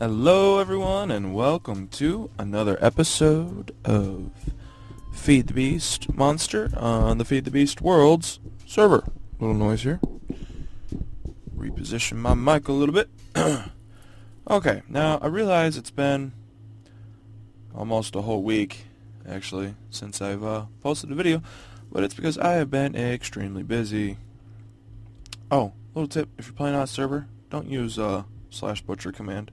Hello everyone and welcome to another episode of Feed the Beast Monster on the Feed the Beast Worlds server. Little noise here. Reposition my mic a little bit. Okay, now I realize it's been almost a whole week actually since I've posted a video, but it's because I have been extremely busy. Oh, little tip, if you're playing on a server, don't use /butcher command.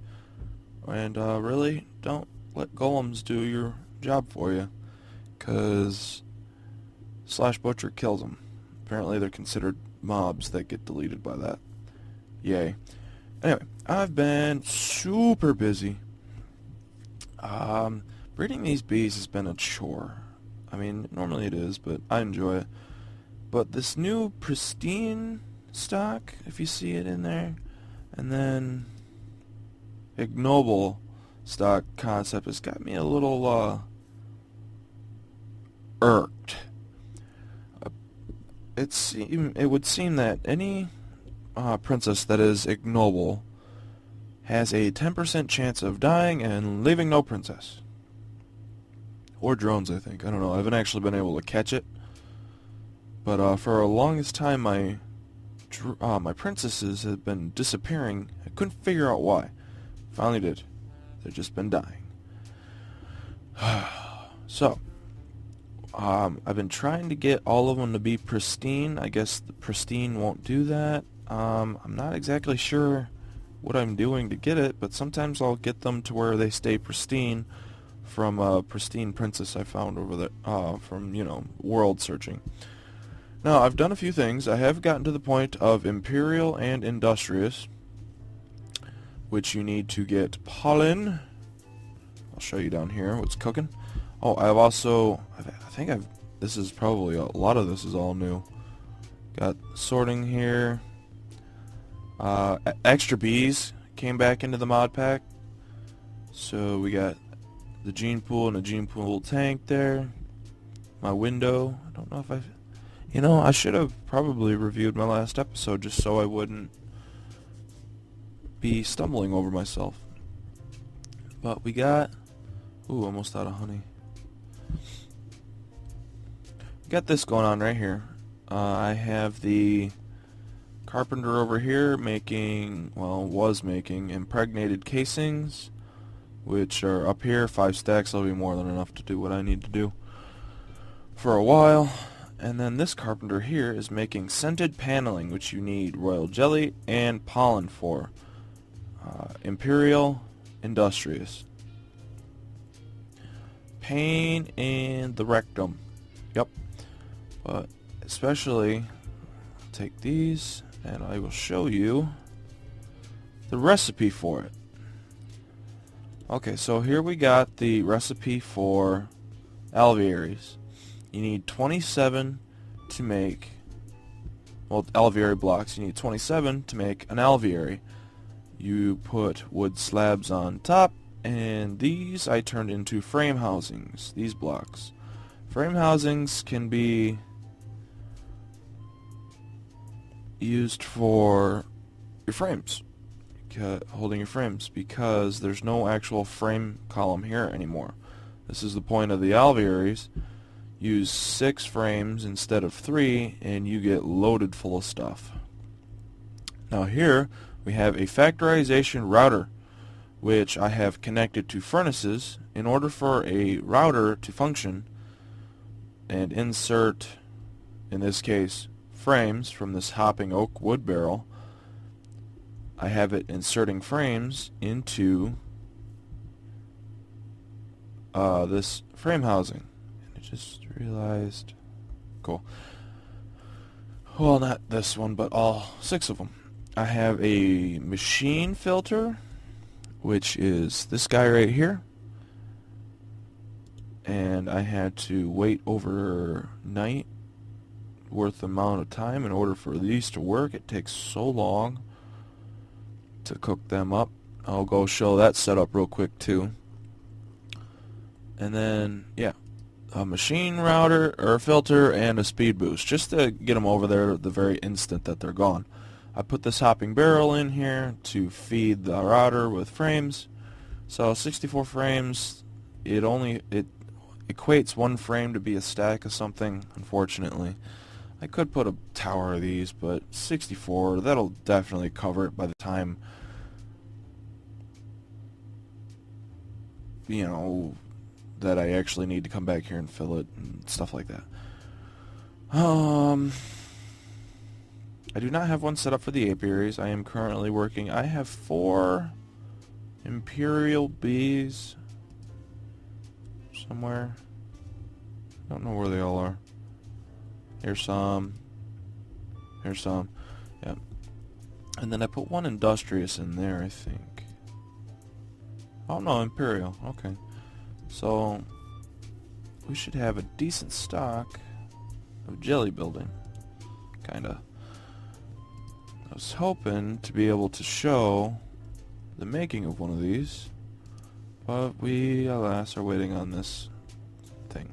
And really, don't let golems do your job for you, because /butcher kills them. Apparently they're considered mobs that get deleted by that. Yay. Anyway, I've been super busy. Breeding these bees has been a chore. I mean, normally it is, but I enjoy it. But this new pristine stock, if you see it in there, and then ignoble stock concept has got me a little irked. It would seem that any princess that is ignoble has a 10% chance of dying and leaving no princess. Or drones, I think. I don't know. I haven't actually been able to catch it. But for the longest time, my princesses have been disappearing. I couldn't figure out why. Finally did. They've just been dying. So, I've been trying to get all of them to be pristine. I guess the pristine won't do that. I'm not exactly sure what I'm doing to get it, but sometimes I'll get them to where they stay pristine from a pristine princess I found over there, from, world searching. Now, I've done a few things. I have gotten to the point of Imperial and Industrious, which you need to get pollen. I'll show you down here what's cooking. Oh, this is probably, a lot of this is all new. Got sorting here. Extra bees came back into the mod pack. So we got the gene pool and a gene pool tank there. My window. I don't know if I should have probably reviewed my last episode just so I wouldn't be stumbling over myself. But we got almost out of honey. We got this going on right here. I have the carpenter over here was making impregnated casings, which are up here. 5 stacks will be more than enough to do what I need to do for a while. And then this carpenter here is making scented paneling, which you need royal jelly and pollen for. Imperial, Industrious. Pain in the rectum. Yep. But especially, I'll take these and I will show you the recipe for it. Okay, so here we got the recipe for alvearies. You need 27 to make, alveary blocks. You need 27 to make an alveary. You put wood slabs on top, and these I turned into frame housings, these blocks. Frame housings can be used for your frames, holding your frames, because there's no actual frame column here anymore. This is the point of the alvearies. Use 6 frames instead of 3, and you get loaded full of stuff. Now here we have a factorization router, which I have connected to furnaces. In order for a router to function and insert, in this case, frames from this hopping oak wood barrel, I have it inserting frames into this frame housing. And I just realized, cool. Well, not this one, but all 6 of them. I have a machine filter, which is this guy right here, and I had to wait overnight worth amount of time in order for these to work. It takes so long to cook them up. I'll go show that setup real quick too. And then, yeah, a machine router or filter and a speed boost just to get them over there the very instant that they're gone. I put this hopping barrel in here to feed the router with frames, So 64 frames, it equates one frame to be a stack of something, unfortunately. I could put a tower of these, but 64, that'll definitely cover it by the time, you know, that I actually need to come back here and fill it and stuff like that. I do not have one set up for the apiaries. I am currently working. I have 4 imperial bees somewhere. I don't know where they all are. Here's some. Here's some. Yep. And then I put one industrious in there, I think. Oh no, imperial. Okay. So we should have a decent stock of jelly building. Kinda. I was hoping to be able to show the making of one of these, but we, alas, are waiting on this thing.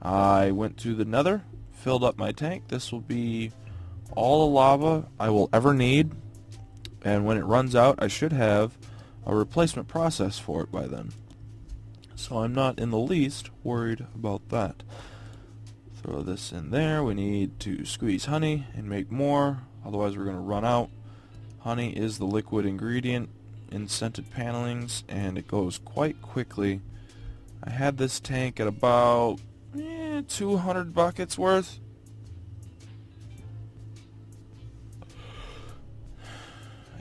I went to the nether, filled up my tank. This will be all the lava I will ever need, and when it runs out, I should have a replacement process for it by then. So I'm not in the least worried about that. Throw this in there. We need to squeeze honey and make more, otherwise we're going to run out. Honey is the liquid ingredient in scented panelings, and it goes quite quickly. I had this tank at about 200 buckets worth.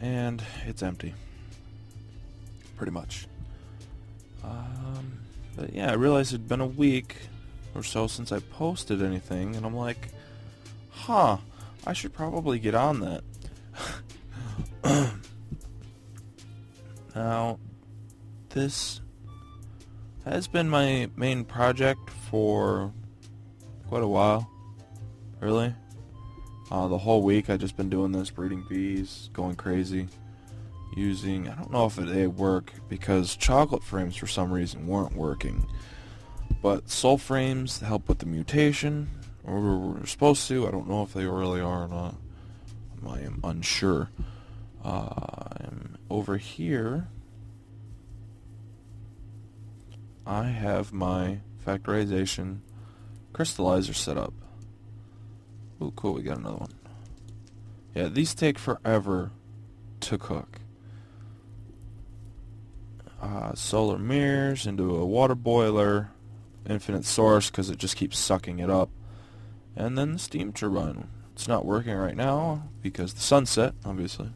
And it's empty. Pretty much. But yeah, I realized it'd been a week or so since I posted anything, and I'm like, I should probably get on that. Now, this has been my main project for quite a while, really. The whole week I've just been doing this, breeding bees, going crazy, using, I don't know if they work, because chocolate frames for some reason weren't working, but soul frames help with the mutation, or were supposed to. I don't know if they really are or not. I am unsure. I'm over here. I have my factorization crystallizer set up. Oh, cool, we got another one. Yeah, these take forever to cook. Solar mirrors into a water boiler, infinite source because it just keeps sucking it up, and then the steam turbine. It's not working right now because the sun's set, obviously.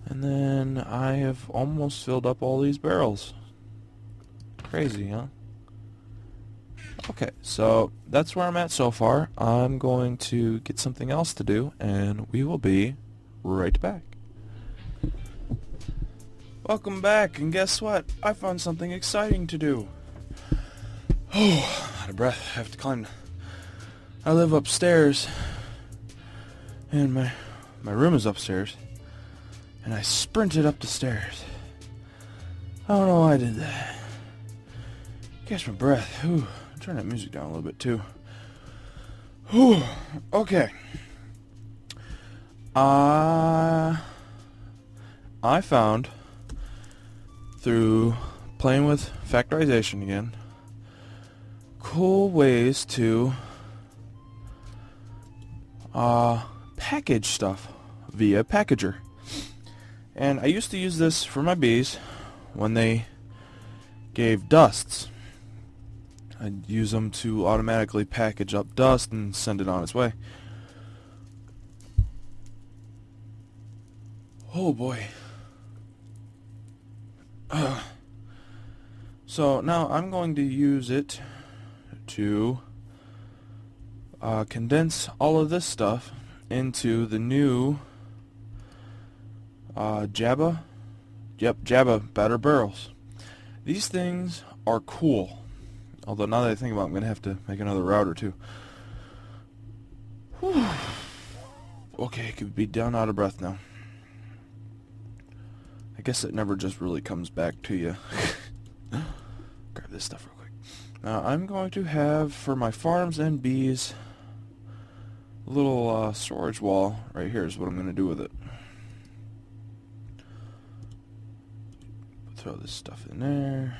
And then I have almost filled up all these barrels. Crazy, huh? Okay, so that's where I'm at so far. I'm going to get something else to do, and we will be right back. Welcome back, and guess what? I found something exciting to do. Oh, out of breath. I have to climb. I live upstairs, and my room is upstairs, and I sprinted up the stairs. I don't know why I did that. Catch my breath. Ooh, turn that music down a little bit too. Ooh, okay. I found, through playing with factorization again, cool ways to package stuff via packager. And I used to use this for my bees when they gave dusts. I'd use them to automatically package up dust and send it on its way. Oh boy. So now I'm going to use it to condense all of this stuff into the new Jabba batter barrels. These things are cool. Although now that I think about it, I'm going to have to make another router too. Whew. Okay, I could be down out of breath now. I guess it never just really comes back to you. Grab this stuff real quick. Now I'm going to have, for my farms and bees, a little storage wall right here is what I'm going to do with it. throw this stuff in there.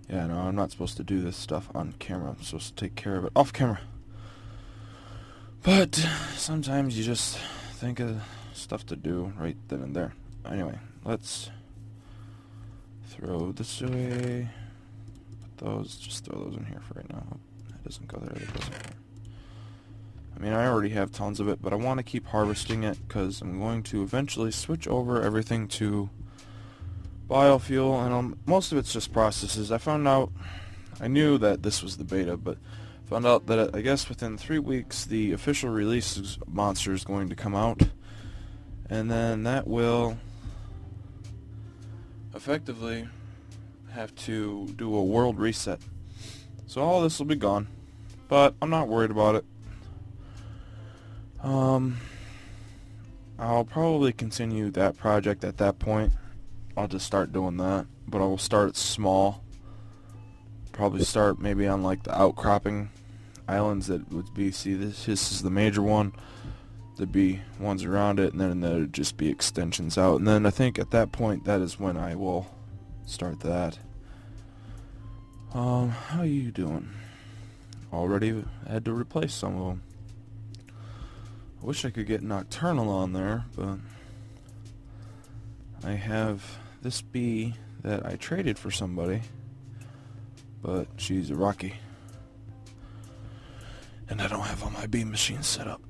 Yeah, no, I'm not supposed to do this stuff on camera. I'm supposed to take care of it off camera. But sometimes you just think of stuff to do right then and there. Anyway, let's throw this away. Put those, just throw those in here for right now. That doesn't go there, that doesn't go. I mean, I already have tons of it, but I want to keep harvesting it because I'm going to eventually switch over everything to biofuel, and most of it's just processes. I knew that this was the beta, but found out that I guess within 3 weeks the official release monster is going to come out, and then that will effectively have to do a world reset. So all this will be gone, but I'm not worried about it. I'll probably continue that project at that point. I'll just start doing that, but I will start small. Probably start maybe on like the outcropping islands that would be, see, this is the major one. There'd be ones around it, and then there'd just be extensions out. And then I think at that point, that is when I will start that. How are you doing? Already had to replace some of them. I wish I could get Nocturnal on there, but I have this bee that I traded for somebody, but she's a Rocky, and I don't have all my bee machines set up.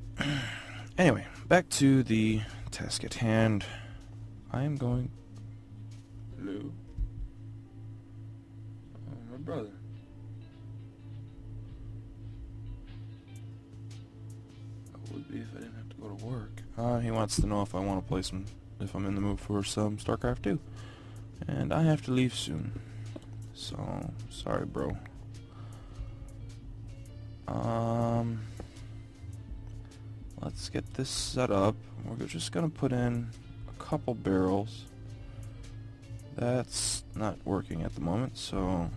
Anyway, back to the task at hand. I am going... Hello? Oh, my brother. Would be if I didn't have to go to work. He wants to know if I want to play some, if I'm in the mood for some StarCraft 2. And I have to leave soon. So, sorry, bro. Let's get this set up. We're just going to put in a couple barrels. That's not working at the moment, so...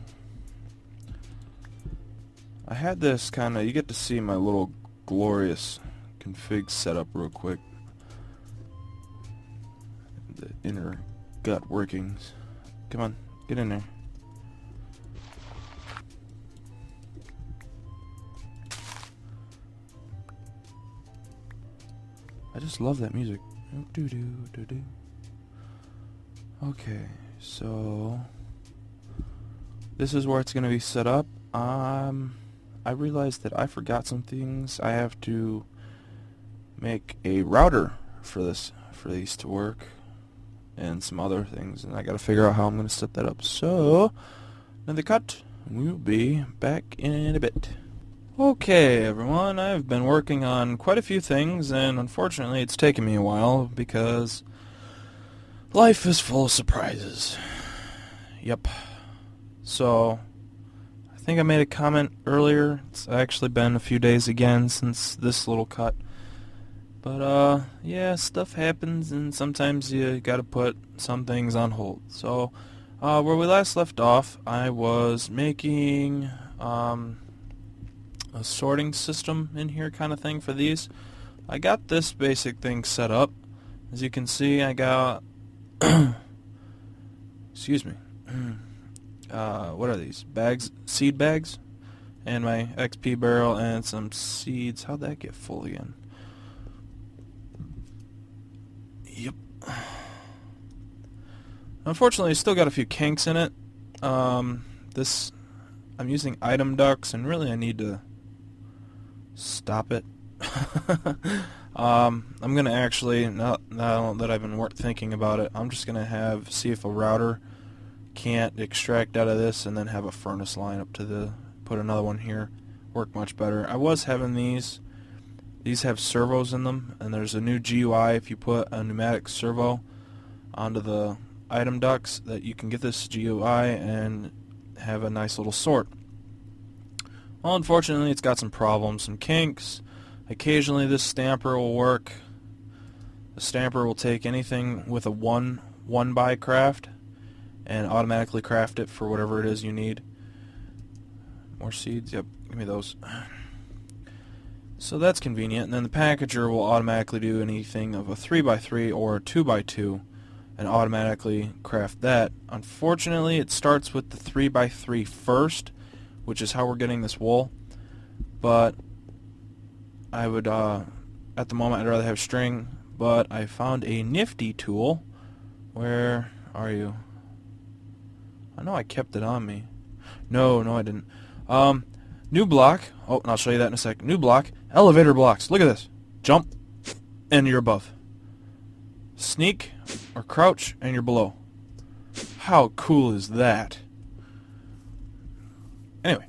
I had this kind of, you get to see my little glorious config setup real quick. The inner gut workings. Come on, get in there. I just love that music. Do do do do. Okay, so this is where it's going to be set up. I realized that I forgot some things. I have to make a router for these to work, and some other things, and I got to figure out how I'm going to set that up. So, another cut. We'll be back in a bit. Okay, everyone, I've been working on quite a few things, and unfortunately it's taken me a while because life is full of surprises. Yep. So, I think I made a comment earlier. It's actually been a few days again since this little cut. But, yeah, stuff happens, and sometimes you gotta put some things on hold. So, where we last left off, I was making, a sorting system in here kind of thing for these. I got this basic thing set up. As you can see, I got excuse me, what are these? Bags, seed bags, and my XP barrel and some seeds. How'd that get full again? Yep. Unfortunately, it's still got a few kinks in it. I'm using item ducts, and really I need to stop it. I'm gonna actually, now that I've been thinking about it, I'm just gonna see if a router can't extract out of this and then have a furnace line up to put another one here. Work much better. I was having these have servos in them, and there's a new GUI if you put a pneumatic servo onto the item ducts that you can get this GUI and have a nice little sort. Well, unfortunately, it's got some problems, some kinks. Occasionally this stamper will work. The stamper will take anything with a 1 by craft and automatically craft it for whatever it is you need. More seeds? Yep, give me those. So that's convenient. And then the packager will automatically do anything of a 3 by 3 or a 2 by 2 and automatically craft that. Unfortunately, it starts with the 3x3 first, which is how we're getting this wool. But I would, at the moment, I'd rather have string. But I found a nifty tool. Where are you? I know I kept it on me. No, I didn't. New block. Oh, and I'll show you that in a sec. New block. Elevator blocks. Look at this. Jump, and you're above. Sneak or crouch, and you're below. How cool is that? Anyway,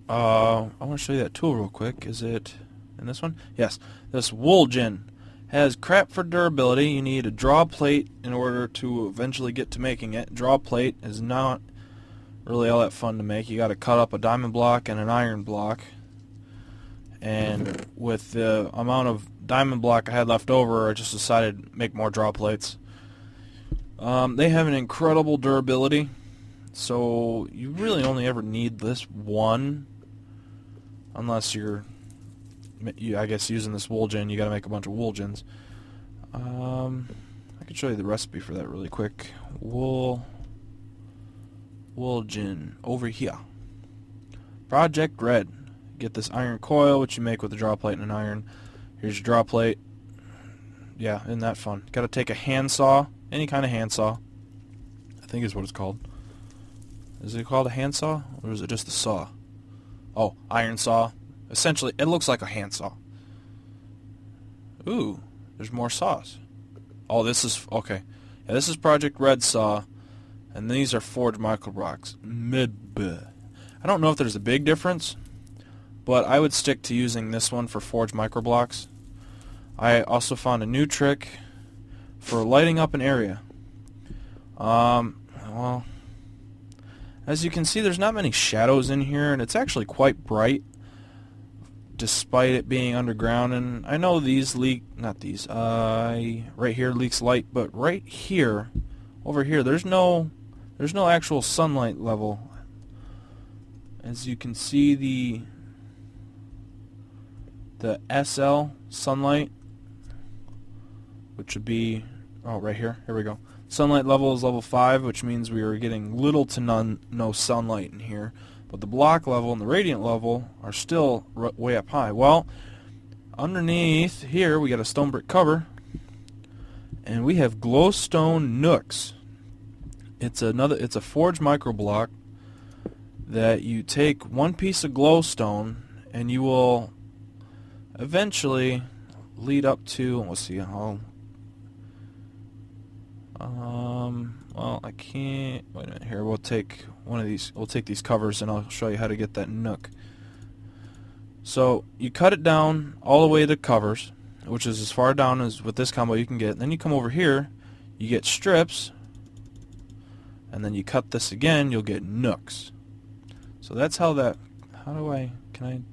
I want to show you that tool real quick. Is it in this one? Yes. This Woolgen has crap for durability. You need a draw plate in order to eventually get to making it. Draw plate is not really all that fun to make. You got to cut up a diamond block and an iron block. And with the amount of diamond block I had left over, I just decided to make more draw plates. They have an incredible durability, so you really only ever need this one, unless you're, I guess, using this Woolgen. You got to make a bunch of Woolgens. I could show you the recipe for that really quick. Woolgen over here. Project Red. Get this iron coil, which you make with a draw plate and an iron. Here's your draw plate. Yeah, isn't that fun? Got to take a handsaw, any kind of handsaw. I think is what it's called. Is it called a handsaw, or is it just a saw? Oh, iron saw. Essentially, it looks like a handsaw. Ooh, there's more saws. Oh, this is okay. Yeah, this is Project Red saw, and these are forged microblocks. I don't know if there's a big difference, but I would stick to using this one for forged microblocks. I also found a new trick for lighting up an area. Well, as you can see, there's not many shadows in here, and it's actually quite bright, despite it being underground. And I know these leak, not these, right here leaks light, but right here, over here, there's no actual sunlight level. As you can see, the SL sunlight, which would be, oh, right here, here we go. Sunlight level is level 5, which means we are getting little to no sunlight in here. But the block level and the radiant level are still way up high. Well, underneath here we got a stone brick cover, and we have glowstone nooks. It's a forged microblock that you take one piece of glowstone, and you will eventually lead up to. Let's see how. Well, I can't. Wait a minute. Here, we'll take one of these. We'll take these covers, and I'll show you how to get that nook. So you cut it down all the way to covers, which is as far down as with this combo you can get. Then you come over here, you get strips, and then you cut this again. You'll get nooks. So that's how that. How do I? Can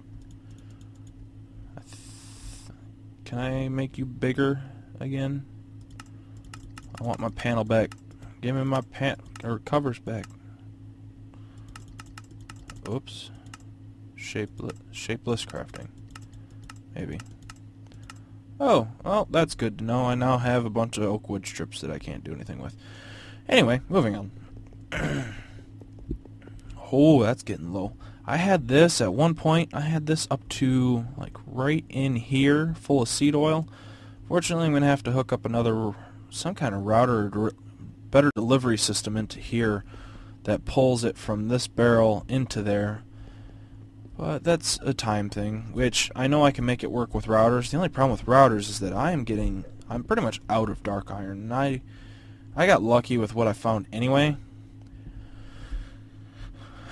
I make you bigger again? I want my panel back. Give me my covers back. Oops. Shapeless crafting. Maybe. Oh, well, that's good to know. I now have a bunch of oak wood strips that I can't do anything with. Anyway, moving on. Oh, that's getting low. I had this at one point. I had this up to like right in here, full of seed oil. Fortunately, I'm going to have to hook up some kind of router, better delivery system into here that pulls it from this barrel into there. But that's a time thing, which I know I can make it work with routers. The only problem with routers is that I'm pretty much out of dark iron. And I got lucky with what I found anyway.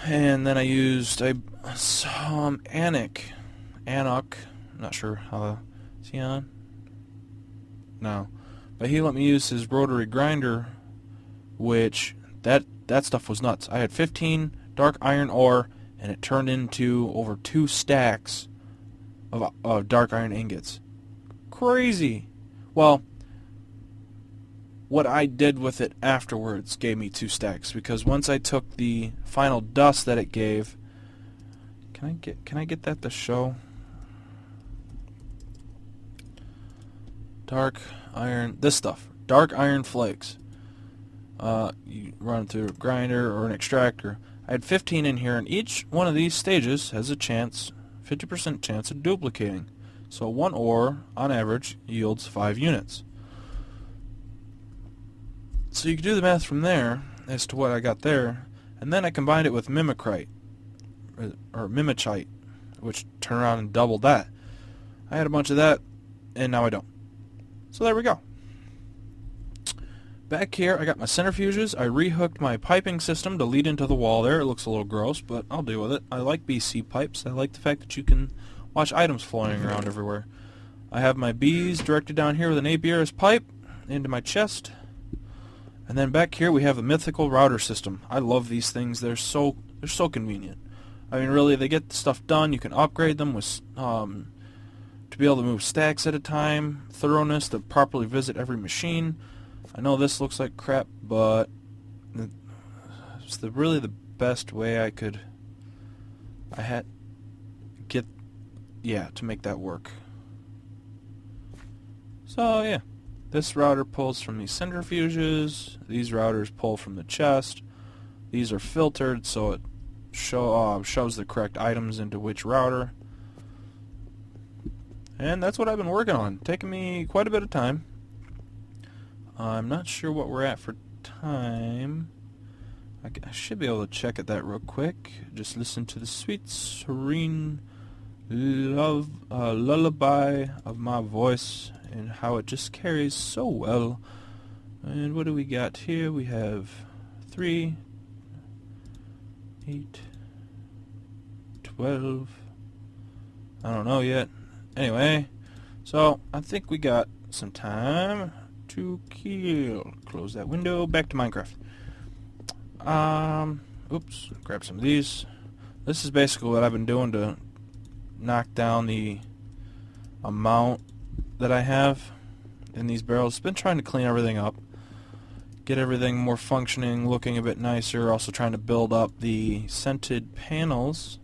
And then I used some Anok, not sure how, is he on? No. But he let me use his rotary grinder, which, that stuff was nuts. I had 15 dark iron ore, and it turned into over 2 stacks of dark iron ingots. Crazy! Well, what I did with it afterwards gave me 2 stacks, because once I took the final dust that it gave, can I get that to show? Dark iron, this stuff. dark iron flakes. You run through a grinder or an extractor. I had 15 in here, and each one of these stages has a chance, 50% chance of duplicating. So one ore, on average, yields 5 units. So you can do the math from there as to what I got there, and then I combined it with mimicrite, or mimichite, which turned around and doubled that. I had a bunch of that, and now I don't. So there we go. Back here, I got my centrifuges. I rehooked my piping system to lead into the wall there. It looks a little gross, but I'll deal with it. I like BC pipes. I like the fact that you can watch items flying around everywhere. I have my bees directed down here with an apiarist pipe into my chest. And then back here we have a mythical router system. I love these things. They're so convenient. I mean, really, they get the stuff done. You can upgrade them with to be able to move stacks at a time, thoroughness to properly visit every machine. I know this looks like crap, but it's really the best way I had to make that work. So yeah, this router pulls from these centrifuges. These routers pull from the chest. These are filtered, so it shows the correct items into which router. And that's what I've been working on. Taking me quite a bit of time. I'm not sure what we're at for time. I should be able to check at that real quick. Just listen to the sweet, serene lullaby of my voice and how it just carries so well. And what do we got here? We have 3, 8, 12. I don't know yet. Anyway, so I think we got some time to kill. Close that window. Back to Minecraft. Oops. Grab some of these. This is basically what I've been doing to knock down the amount that I have in these barrels. Been trying to clean everything up, get everything more functioning, looking a bit nicer. Also trying to build up the scented panels,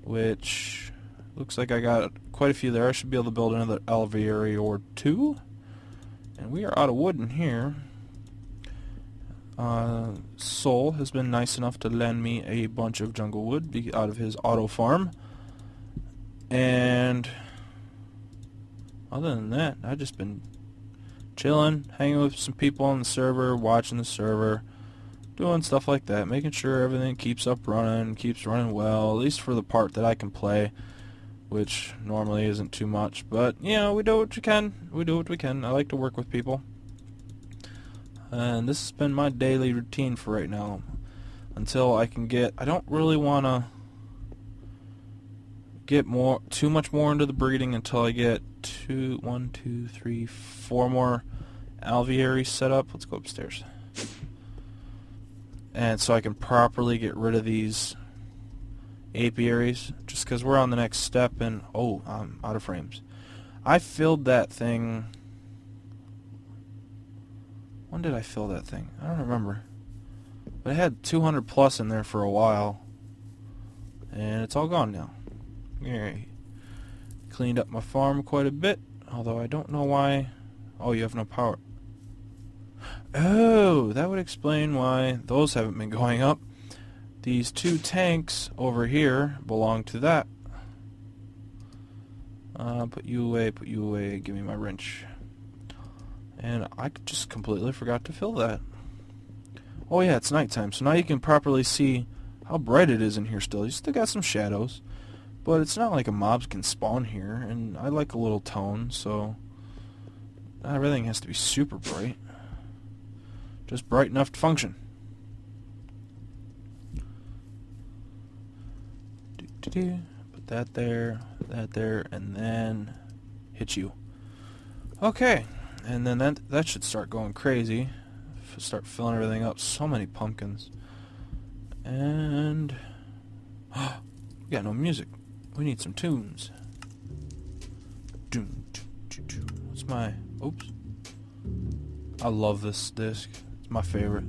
which looks like I got quite a few there. I should be able to build another alveary or 2. And we are out of wood in here. Soul has been nice enough to lend me a bunch of jungle wood out of his auto farm. And other than that, I've just been chilling, hanging with some people on the server, watching the server, doing stuff like that, making sure everything keeps running well, at least for the part that I can play, which normally isn't too much, but you know, we do what we can. I like to work with people, and this has been my daily routine for right now until I can get. I don't really want to get too much more into the breeding until I get 1, 2, 3, 4 more alvearies set up. Let's go upstairs, and so I can properly get rid of these apiaries, just because we're on the next step. And oh, I'm out of frames. I filled that thing. When did I fill that thing? I don't remember, but it had 200 plus in there for a while, and it's all gone now. Yay. Cleaned up my farm quite a bit, although I don't know why. Oh, you have no power. Oh, that would explain why those haven't been going up. These 2 tanks over here belong to that. Put you away, give me my wrench. And I just completely forgot to fill that. Oh yeah, it's nighttime, so now you can properly see how bright it is in here still. You still got some shadows, but it's not like a mobs can spawn here, and I like a little tone, so not everything has to be super bright. Just bright enough to function. Put that there, and then hit you. Okay, and then that should start going crazy. Start filling everything up. So many pumpkins. And we got no music. We need some tunes. What's my... Oops. I love this disc. It's my favorite.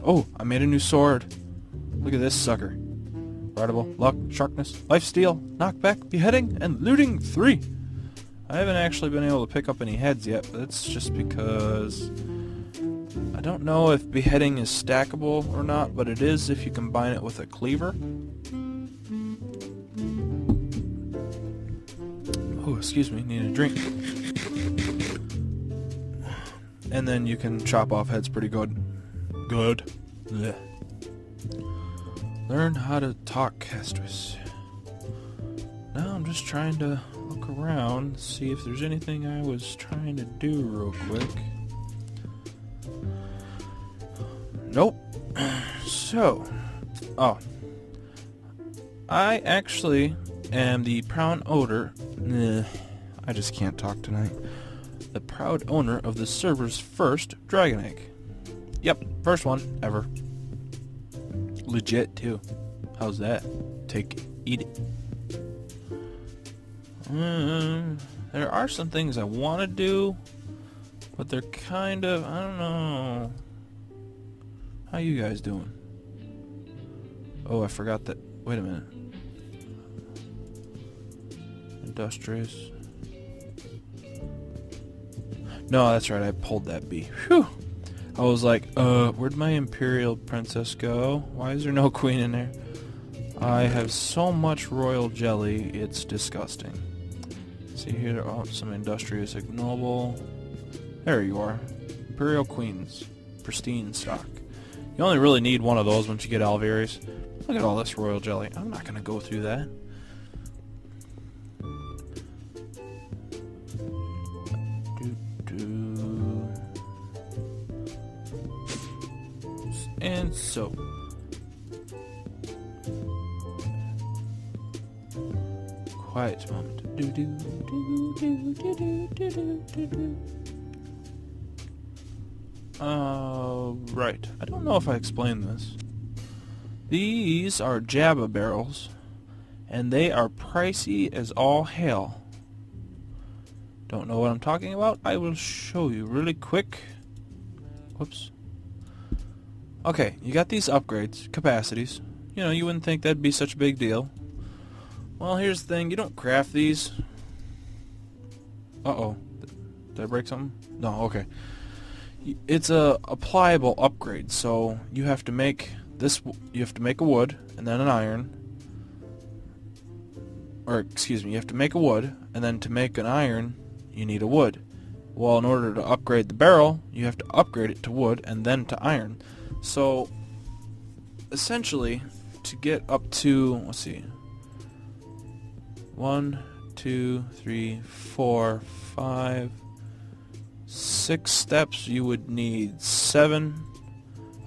Oh, I made a new sword. Look at this sucker. Rideable, luck, sharpness, lifesteal, knockback, beheading, and looting 3. I haven't actually been able to pick up any heads yet, but that's just because I don't know if beheading is stackable or not, but it is if you combine it with a cleaver. Oh, excuse me, need a drink. And then you can chop off heads pretty good. Blech. Learn how to talk, Castris. Now I'm just trying to look around, see if there's anything I was trying to do real quick. Nope. So, I actually am the proud owner. I just can't talk tonight. The proud owner of the server's first dragon egg. Yep, first one ever. Legit too. How's that? Eat it. There are some things I want to do, but they're kind of, I don't know. How you guys doing? Oh, I forgot that. Wait a minute. Industrious. No, that's right. I pulled that bee. Whew. I was like, where'd my Imperial Princess go? Why is there no queen in there? I have so much royal jelly, it's disgusting. See here, some industrious ignoble. There you are. Imperial Queens. Pristine stock. You only really need one of those once you get alvearies. Look at all this royal jelly. I'm not going to go through that. And so. Quiet moment. Right. I don't know if I explained this. These are Jabba barrels, and they are pricey as all hell. Don't know what I'm talking about? I will show you really quick. Whoops. Okay, you got these upgrades, capacities. You know, you wouldn't think that'd be such a big deal. Well, here's the thing. You don't craft these. Uh-oh. Did I break something? No, okay. It's a pliable upgrade, so you have to make this. You have to make a wood and then an iron. Or excuse me, you have to make a wood, and then to make an iron, you need a wood. Well, in order to upgrade the barrel, you have to upgrade it to wood and then to iron. So, essentially, to get up to, let's see, 1, 2, 3, 4, 5, 6 steps, you would need 7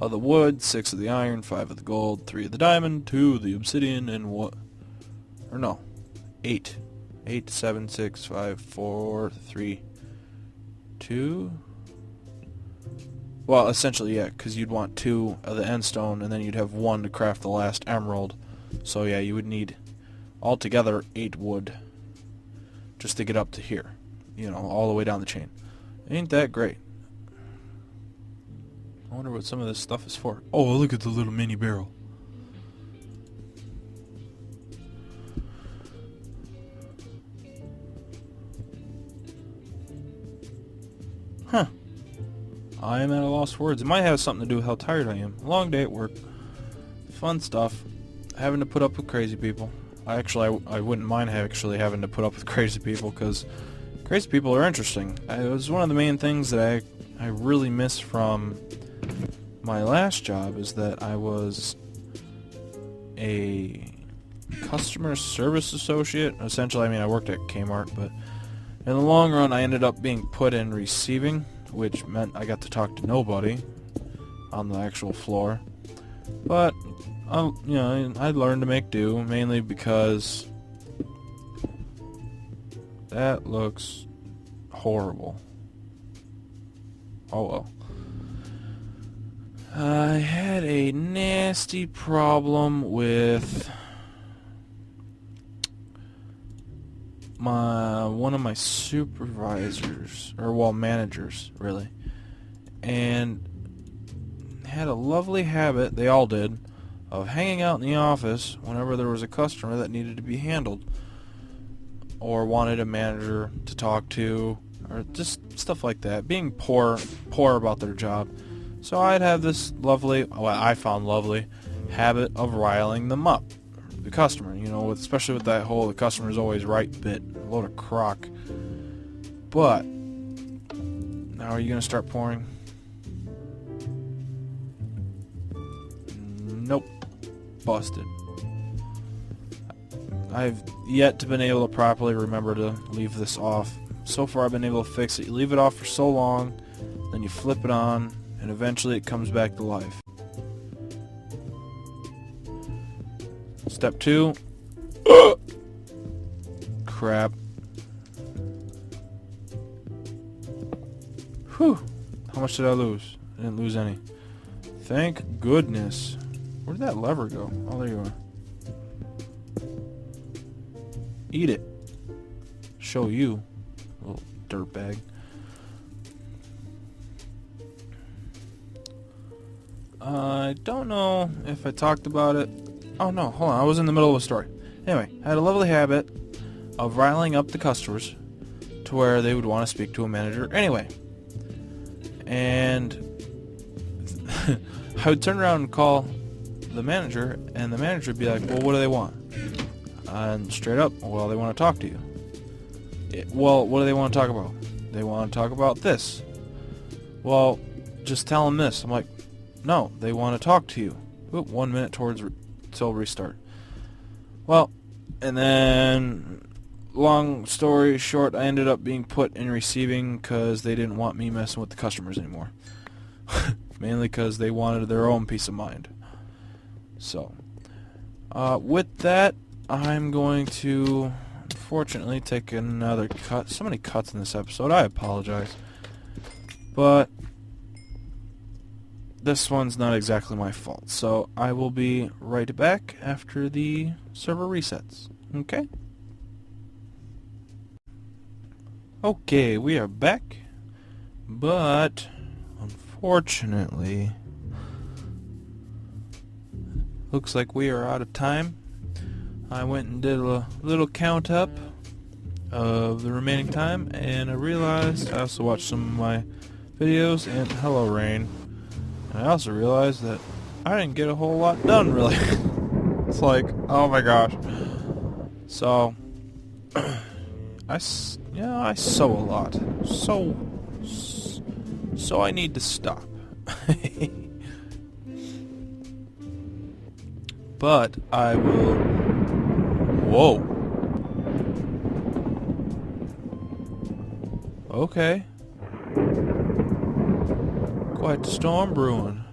of the wood, 6 of the iron, 5 of the gold, 3 of the diamond, 2 of the obsidian, and what? Or no, 8. 8, 7, 6, 5, 4, 3, 2. Well, essentially, yeah, because you'd want 2 of the end stone, and then you'd have 1 to craft the last emerald. So yeah, you would need altogether 8 wood just to get up to here. You know, all the way down the chain. Ain't that great? I wonder what some of this stuff is for. Oh, look at the little mini barrel. Huh. I am at a loss for words. It might have something to do with how tired I am. Long day at work. Fun stuff. Having to put up with crazy people. I wouldn't mind actually having to put up with crazy people, because crazy people are interesting. It was one of the main things that I really miss from my last job, is that I was a customer service associate. Essentially, I mean, I worked at Kmart, but in the long run, I ended up being put in receiving, which meant I got to talk to nobody on the actual floor. But you know, I learned to make do, mainly because that looks horrible. Oh well. I had a nasty problem with one of my supervisors, or well, managers, really, and had a lovely habit, they all did, of hanging out in the office whenever there was a customer that needed to be handled. or wanted a manager to talk to, or just stuff like that, being poor about their job. So I'd have this lovely, what I found lovely, habit of riling them up, the customer, you know, especially with that whole the customer's always right bit, a load of crock. But now are you going to start pouring? Nope. Busted. I've yet to been able to properly remember to leave this off. So far I've been able to fix it. You leave it off for so long, then you flip it on, and eventually it comes back to life. Step 2. Crap. Whew. How much did I lose? I didn't lose any. Thank goodness. Where did that lever go? Oh, there you are. Eat it. Show you, little dirtbag. I don't know if I talked about it. Oh no, hold on, I was in the middle of a story. Anyway, I had a lovely habit of riling up the customers to where they would want to speak to a manager anyway. And I would turn around and call the manager, and the manager would be like, well, what do they want? And straight up, well, they want to talk to you. Well, what do they want to talk about? They want to talk about this. Well, just tell them this. I'm like, no, they want to talk to you. Oop, 1 minute till restart. Well, and then, long story short, I ended up being put in receiving because they didn't want me messing with the customers anymore. Mainly because they wanted their own peace of mind. So, with that, I'm going to, unfortunately, take another cut. So many cuts in this episode, I apologize. But this one's not exactly my fault. So I will be right back after the server resets. Okay? Okay, we are back. But, unfortunately, looks like we are out of time. I went and did a little count up of the remaining time, and I realized I also watched some of my videos, and hello Rain. And I also realized that I didn't get a whole lot done, really. It's like, oh my gosh. So, I sew a lot. So I need to stop. But I will... Whoa. Okay. Quite the storm brewing.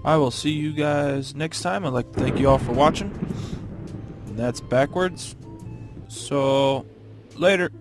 I will see you guys next time. I'd like to thank you all for watching. And that's backwards. So, later.